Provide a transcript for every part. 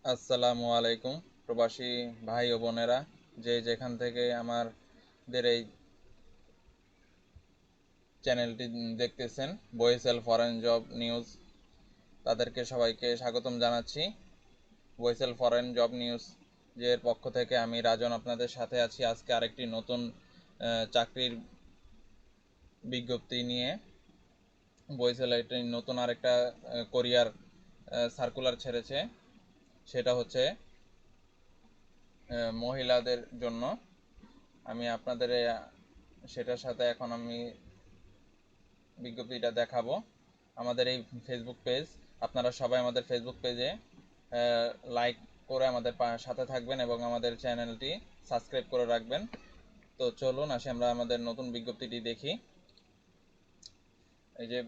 আসসালামু আলাইকুম প্রবাসী ভাই ও বোনেরা, যে যেখান থেকে আমাদের এই চ্যানেলটি দেখতেছেন, বয়েসেল ফরেন জব নিউজ, তাদেরকে সবাইকে স্বাগতম জানাচ্ছি। বয়েসেল ফরেন জব নিউজ এর পক্ষ থেকে আমি রাজন আপনাদের সাথে আছি। আজকে আরেকটি নতুন চাকরির বিজ্ঞপ্তি নিয়ে বয়েসেল একটি নতুন আরেকটা কোরিয়ার সার্কুলার ছেড়েছে। সেটা হচ্ছে মহিলাদের জন্য। আমি আপনাদের সেটার সাথে এখন আমি বিজ্ঞপ্তিটা দেখাবো। আমাদের এই ফেসবুক পেজ, আপনারা সবাই আমাদের ফেসবুক পেজে লাইক করে আমাদের সাথে থাকবেন এবং আমাদের চ্যানেলটি সাবস্ক্রাইব করে রাখবেন। তো চলুন আসি আমরা আমাদের নতুন বিজ্ঞপ্তিটি দেখি। এই যে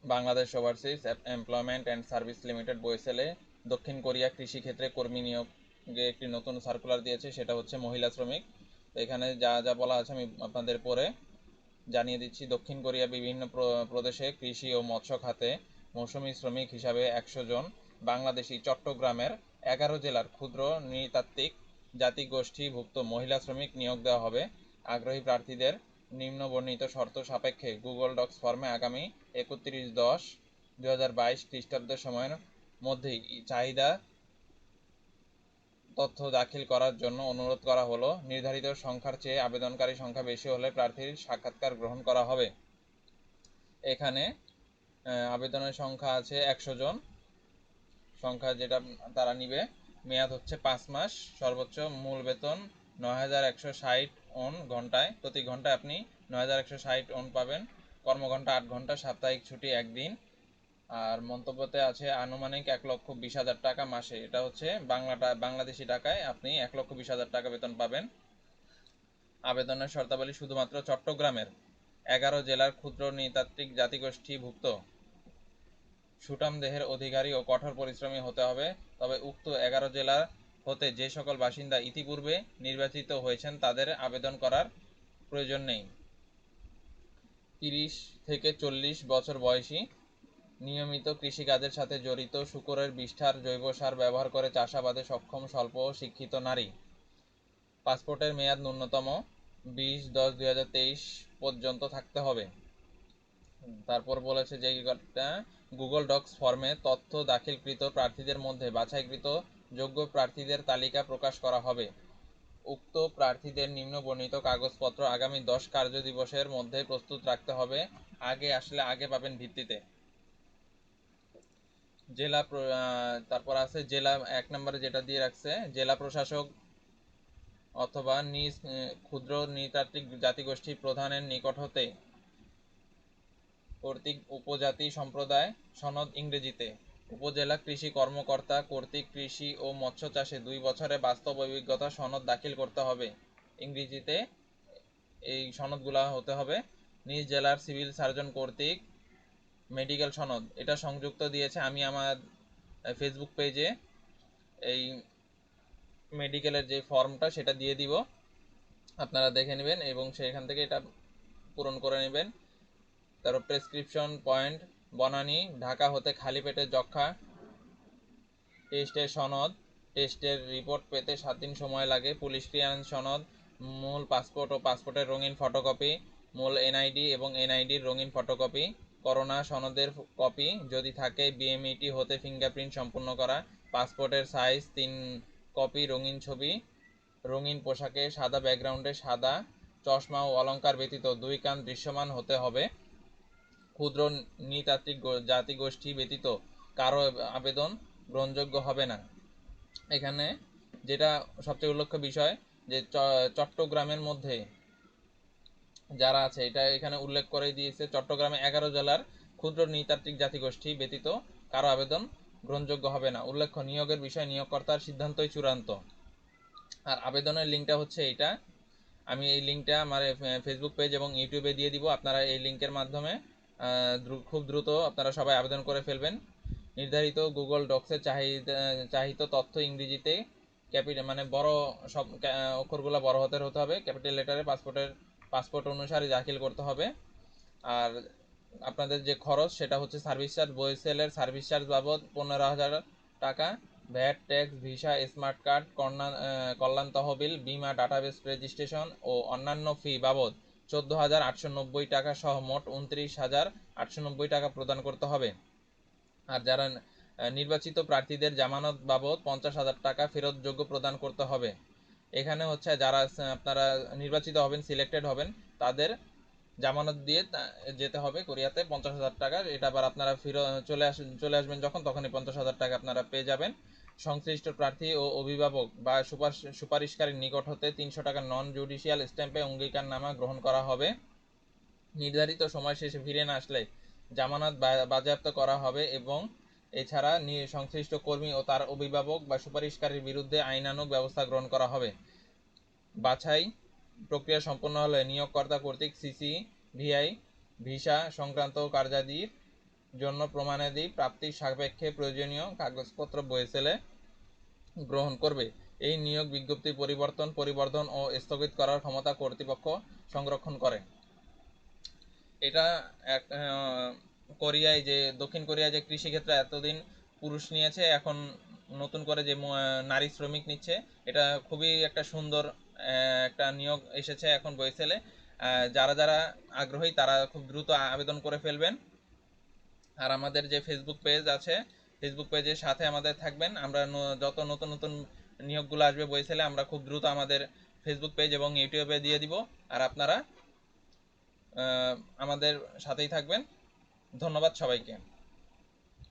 Bangladesh overseas employment and service limited বরিশালে দক্ষিণ কোরিয়া কৃষিক্ষেত্রে কর্মী নিয়োগে একটি নতুন সার্কুলার দিয়েছে। সেটা হচ্ছে মহিলা শ্রমিক। তো এখানে যা যা বলা আছে আমি আপনাদের পরে জানিয়ে দিচ্ছি। দক্ষিণ কোরিয়া বিভিন্ন প্রদেশে কৃষি ও মৎস্য খাতে মৌসুমী শ্রমিক হিসাবে 100 জন বাংলাদেশি চট্টগ্রামের 11 জেলার ক্ষুদ্র নৃতাত্ত্বিক জাতিগোষ্ঠীভুক্ত মহিলা শ্রমিক নিয়োগ দেওয়া হবে। আগ্রহী প্রার্থীদের নিম্নবর্ণিত শর্ত সাপেক্ষে গুগল ডক্স ফর্মে আগামী 31/10/2022 খ্রিস্টাব্দের সময়ের মধ্যেই চাহিদা তথ্য দাখিল করার জন্য অনুরোধ করা হলো। নির্ধারিত সংখ্যার চেয়ে আবেদনকারী সংখ্যা বেশি হলে প্রার্থীর সাক্ষাৎকার গ্রহণ করা হবে। এখানে আবেদনের সংখ্যা আছে 100 জন সংখ্যা, যেটা তারা নিবে। মেয়াদ হচ্ছে 5 মাস। সর্বোচ্চ মূল বেতন ৯,১৬০ ওন ঘন্টায়। প্রতি ঘন্টায় আপনি ৯,১৬০ ওন পাবেন। কর্মঘণ্টা 8 ঘন্টা, সাপ্তাহিক ছুটি 1 দিন। আর মন্তব্যতে আছে আনুমানিক ১,২০,০০০ টাকা মাসে। এটা হচ্ছে বাংলাদেশি টাকায় আপনি ১,২০,০০০ টাকা বেতন পাবেন। আবেদনের শর্তাবলী শুধুমাত্র চট্টগ্রামের 11 জেলার ক্ষুদ্র নৃতাত্ত্বিক জাতিগোষ্ঠীভুক্ত সুঠাম দেহের অধিকারী ও কঠোর পরিশ্রমী হতে হবে। তবে উক্ত 11 জেলা হতে যে সকল বাসিন্দা ইতিপূর্বে নির্বাচিত হয়েছেন তাদের আবেদন করার প্রয়োজন নেই। 30 থেকে 40 বছর বয়সী, নিয়মিত কৃষিকাজের সাথে জড়িত, শূকরের বিষ্ঠার জৈব সার ব্যবহার করে চাষাবাদে সক্ষম স্বল্প শিক্ষিত নারী। পাসপোর্টের মেয়াদ ন্যূনতম 20/10/2023 পর্যন্ত থাকতে হবে। তারপর বলেছে যে গুগল ডক্স ফর্মে তথ্য দাখিলকৃত প্রার্থীদের মধ্যে বাছাইকৃত যোগ্য প্রার্থীদের তালিকা প্রকাশ করা হবে। উক্ত প্রার্থীদের নিম্নবর্ণিত কাগজপত্র আগামী 10 কার্যদিবসের মধ্যে প্রস্তুত রাখতে হবে। আগে আসলে আগে পাবেন ভিত্তিতে। তারপর আছে জেলা 1 নম্বরে যেটা দিয়ে রাখছে, জেলা প্রশাসক অথবা নিজ ক্ষুদ্র নৃতাত্ত্বিক জাতিগোষ্ঠী প্রধানের নিকট হতে কর্তৃক উপজাতি সম্প্রদায় সনদ ইংরেজিতে। উপজেলা কৃষি কর্মকর্তা কর্তৃক কৃষি ও মৎস্য চাষে 2 বছরের বাস্তব অভিজ্ঞতা সনদ দাখিল করতে হবে। ইংরেজিতে এই সনদগুলা হতে হবে। নিজ জেলার সিভিল সার্জন কর্তৃক মেডিকেল সনদ, এটা সংযুক্ত দিয়েছে। আমি আমার ফেসবুক পেজে এই মেডিকেলের যে ফর্মটা সেটা দিয়ে দিব, আপনারা দেখে নেবেন এবং সেখান থেকে এটা পূরণ করে নেবেন। তারপর প্রেসক্রিপশন পয়েন্ট বনানী ঢাকা হতে খালি পেটে যক্ষ্মা টেস্টের সনদ, টেস্টের রিপোর্ট পেতে 7 দিন সময় লাগে। পুলিশ ক্লিয়ারেন্স সনদ, মূল পাসপোর্ট ও পাসপোর্টের রঙিন ফটোকপি, মূল এনআইডি এবং এনআইডির রঙিন ফটোকপি, করোনা সনদের কপি যদি থাকে, বিএমইটি হতে ফিঙ্গারপ্রিন্ট সম্পূর্ণ করা, পাসপোর্টের সাইজ 3 কপি, রঙিন ছবি, রঙিন পোশাকে সাদা ব্যাকগ্রাউন্ডে সাদা, চশমা ও অলংকার ব্যতীত 2 কান দৃশ্যমান হতে হবে। ক্ষুদ্র নৃতাত্ত্বিক জাতিগোষ্ঠী ব্যতীত কারো আবেদন গ্রহণযোগ্য হবে না। এখানে যেটা সবচেয়ে উল্লেখ্য বিষয় যে চট্টগ্রামের মধ্যে যারা আছে এটা এখানে উল্লেখ করে দিয়েছে, চট্টগ্রামে 11 জেলার ক্ষুদ্র নৃতাত্ত্বিক জাতিগোষ্ঠী ব্যতীত কারো আবেদন গ্রহণযোগ্য হবে না। উল্লেখ্য, নিয়োগের বিষয়ে নিয়োগকর্তার সিদ্ধান্তই চূড়ান্ত। আর আবেদনের লিঙ্কটা হচ্ছে এইটা। আমি এই লিঙ্কটা আমার ফেসবুক পেজ এবং ইউটিউবে দিয়ে দিব। আপনারা এই লিঙ্কের মাধ্যমে খুব দ্রুত আপনারা সবাই আবেদন করে ফেলবেন। নির্ধারিত গুগল ডক্সের চাহিত তথ্য ইংরেজিতে মানে বড় সব অক্ষরগুলো বড় হতে হবে। ক্যাপিটাল লেটারে পাসপোর্ট অনুসারে দাখিল করতে হবে। আর আপনাদের যে খরচ সেটা হচ্ছে সার্ভিস চার্জ, বরিশালের সার্ভিস চার্জ বাবদ 15,000 টাকা। VAT, tax, visa, smart card, কল্যাণ তহবিল, বীমা, ডাটাবেস রেজিস্ট্রেশন ও অন্যান্য ফি বাবদ 14,890 টাকা সহ মোট 29,890 টাকা প্রদান করতে হবে। আর যারা নির্বাচিত প্রার্থীদের জামানত বাবদ 50,000 টাকা ফেরতযোগ্য প্রদান করতে হবে। এখানে হচ্ছে যারা আপনারা নির্বাচিত হবেন, সিলেক্টেড হবেন, তাদের জামানত দিয়ে যেতে হবে কোরিয়াতে 50,000 টাকা। এটা আবার আপনারা চলে আসবেন যখন, তখনই 50,000 টাকা আপনারা পেয়ে যাবেন। সংশ্লিষ্ট প্রার্থী ও অভিভাবক বা সুপারিশকারীর নিকট হতে 300 টাকা নন জুডিশিয়াল স্ট্যাম্পে অঙ্গীকারনামা গ্রহণ করা হবে। নির্ধারিত সময় শেষে ফিরে না আসলে জামানত বাজেয়াপ্ত করা হবে এবং এছাড়া সংশ্লিষ্ট কর্মী ও তার অভিভাবক বা সুপারিশকারীর বিরুদ্ধে আইনানুগ ব্যবস্থা গ্রহণ করা হবে। বাছাই প্রক্রিয়া সম্পন্ন হলে নিয়োগকর্তা কর্তৃক সিসিভিআই ভিসা সংক্রান্ত কার্যাদির জন্য প্রমাণাদি প্রাপ্তির সাপেক্ষে প্রয়োজনীয় কাগজপত্র বয়েসেলে গ্রহণ করবে। এই নিয়োগ বিজ্ঞপ্তির পরিবর্তন ও স্থগিত করার ক্ষমতা কর্তৃপক্ষ সংরক্ষণ করে। এটা এক কোরিয়ায় যে দক্ষিণ কোরিয়ায় যে কৃষিক্ষেত্রে এতদিন পুরুষ নিয়েছে, এখন নতুন করে যে নারী শ্রমিক নিচ্ছে, এটা খুবই একটা সুন্দর একটা নিয়োগ এসেছে এখন বইসেলে। যারা যারা আগ্রহী তারা খুব দ্রুত আবেদন করে ফেলবেন। আর আমাদের যে ফেসবুক পেজ আছে, ফেসবুক পেজের সাথে আমাদের থাকবেন। আমরা যত নতুন নতুন নিয়োগগুলো আসবে বইসেলে আমরা খুব দ্রুত আমাদের ফেসবুক পেজ এবং ইউটিউবে দিয়ে দিব। আর আপনারা আমাদের সাথেই থাকবেন। ধন্যবাদ সবাইকে।